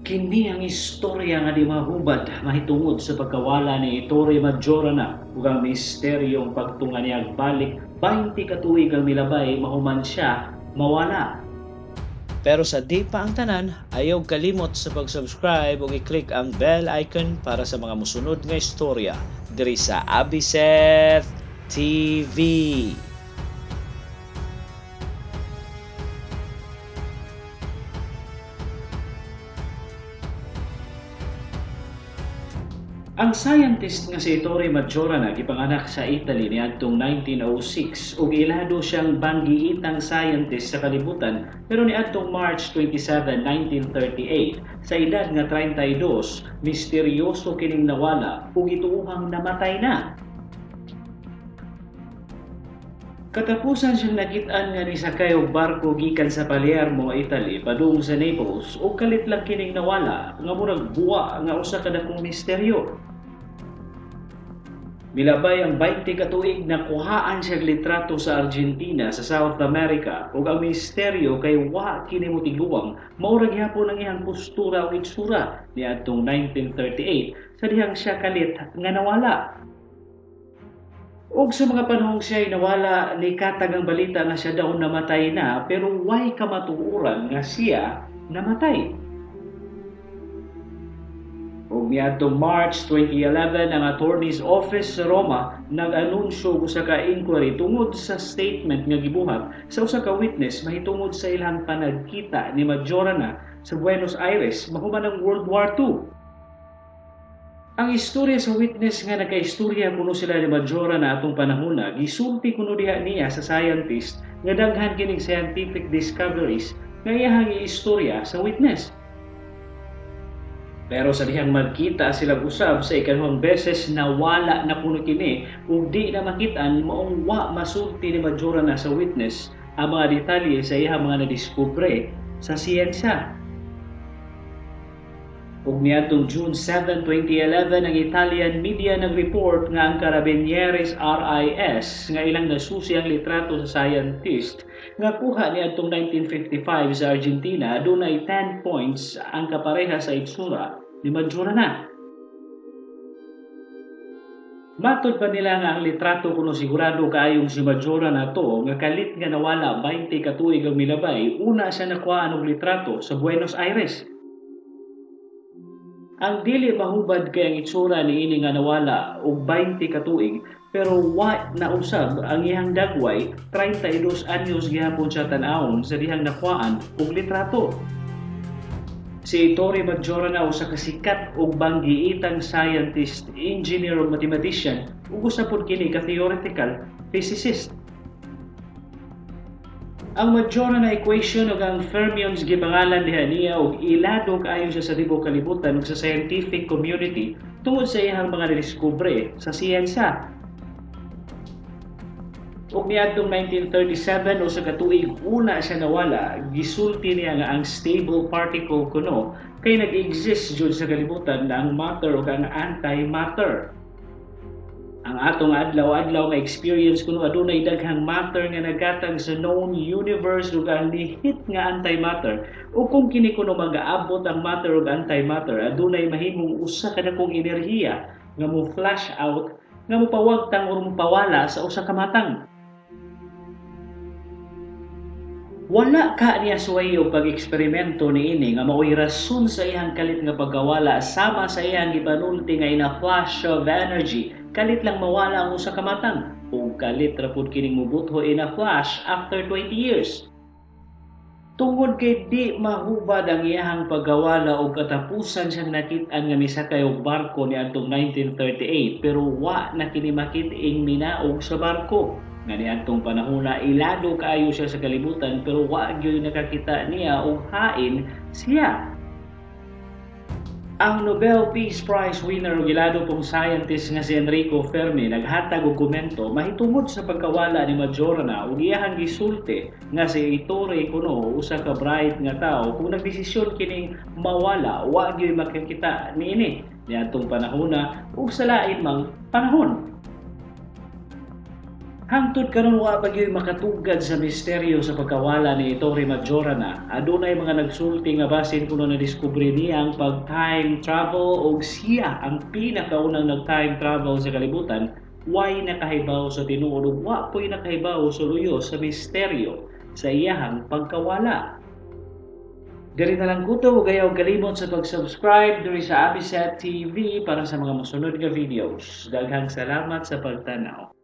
Kini ang istorya nga di mahubad mahitungod sa pagkawala ni Ettore Majorana ug ang misteryong pagtunga niya balik 20 ka tuig ang milabay mahuman siya mawala. Pero sa di pa ang tanan, ayaw kalimot sa pag-subscribe ug i-click ang bell icon para sa mga musunod nga istorya diri sa Abiseth TV. Ang scientist nga si Ettore Majorana gipanganak sa Italy niadtong 1906 ug ilado siyang banggiitang scientist sa kalibutan pero niadtong March 27, 1938 sa edad nga 32 misteryoso kining nawala ug ituohang namatay na. Katapusan siyang nakit-an nga nisakay og barko gikan sa Palermo, Italy padung sa Naples ug kalit lang kining nawala nga murag buwa nga usa ka dakong misteryo. Milabay ang 20 ka tuig na kuhaan siya litrato sa Argentina sa South America ug ang misteryo kay wa kini motiguang mao ra gyapon ang iyang postura ug itsura niadtong 1938 sa dihang siya kalit nga nawala. Og sa mga panahong siya'y nawala, nikatag ang balita na siya daw namatay na pero way kamatuoran nga siya namatay. Og niadtong March 2011 ang Attorney's Office sa Roma nag-anunsyo sa ka-inquiry tungod sa statement nga gibuhat sa usa ka witness mahitungod sa ilang panagkita ni Majorana sa Buenos Aires mahuman ng World War II. Ang istorya sa witness nga nagkaistorya kuno sila ni Majorana atong panahona gisulti kuno diha niya sa scientist nga daghan kining scientific discoveries nga iyahang iistorya sa witness. Pero sa dihang magkita sila usab sa ikaduhang beses nawala na kuno kini ug di na makitaan maong wa masulti ni Majorana sa witness ang mga detalye sa iyang mga nadiskubre sa siyensya. Ug niadtong June 7, 2011 ang Italian media nag-report nga ang Carabinieres RIS nga ilang nasusi ang litrato sa scientist nga kuha niadtong 1955 sa Argentina dunay 10 points ang kapareha sa itsura ni Majorana. Matod pa nila nga ang litrato kuno sigurado kaayong si Majorana to nga kalit nga nawala 20 ka tuig ang milabay una siya nakuha og litrato sa Buenos Aires. Ang dili mahubad kay ang itsura niini nga nawala og 20 ka tuig pero wa na usab ang iyang dagway 32 anyos gihapon siya tan-awon sa dihang nakuhaan og litrato. Si Ettore Majorana usa ka sikat og banggiitang scientist, engineer ug mathematician ug usa pod kini ka theoretical physicist. Ang Majorana equation ug ang fermions gipangalan diha niya ug ilado kaayo siya sa tibok kalibutan ug sa scientific community tungod sa iyang mga nadiskubre sa siyensya. Ug niadtong 1937 usa ka tuig una siya nawala, gisulti niya nga ang stable particle kuno kay nag-exist jud sa kalibutan na ang matter ug ang antimatter. Ang atong adlaw-adlaw nga experience kuno adunay daghang matter nga naghatag sa known universe ug ang lihit nga antimatter o kung kini kuno magaabot ang matter ug antimatter adunay mahimong usa ka dakong enerhiya nga mo flash out nga mopawagtang o mopawala sa usa ka matang. Wala ka niya suwayo pag-eksperimento niini nga mao'y rason sa iyang kalit nga pagkawala sama sa iyang gipanulti nga ina flash of energy kalit lang mawala ang usa ka matang ug kalit ra pud kining mubutho ina flash after 20 years. Tungod kay di mahubad ang iyang pagkawala ug katapusan siyang nakit-an nga misakay og barko niadtong 1938 pero wa na kini makit-ing minaog sa barko. Nga niadtong panahona ilado kaayo siya sa kalibutan pero wa gyud nakakita niya og hain siya. Ang Nobel Peace Prize winner ug ilado pong scientist nga si Enrico Fermi naghatag og komento mahitungod sa pagkawala ni Majorana ug iyahang gisulti nga si Ettore kuno usa ka bright nga tawo kung nagdesisyon kining mawala wa gyud makakita niini niadtong panahona ug sa lain mang panahon. Hangtod karon wa bagyoy makatugad sa misteryo sa pagkawala ni Ettore Majorana. Adunay mga nagsulti nga basin kuno na-discover niya ang pag-time travel o siya ang pinakaunang nag-time travel sa kalibutan. Why nakahibaw sa tinuod ug wa po'y nakahibaw sa luyo sa misteryo sa iyahang pagkawala. Diri na lang kuto ug ayaw kalimot sa pag-subscribe diri sa Abiset TV para sa mga mosunod nga videos. Daghang salamat sa pagtanaw.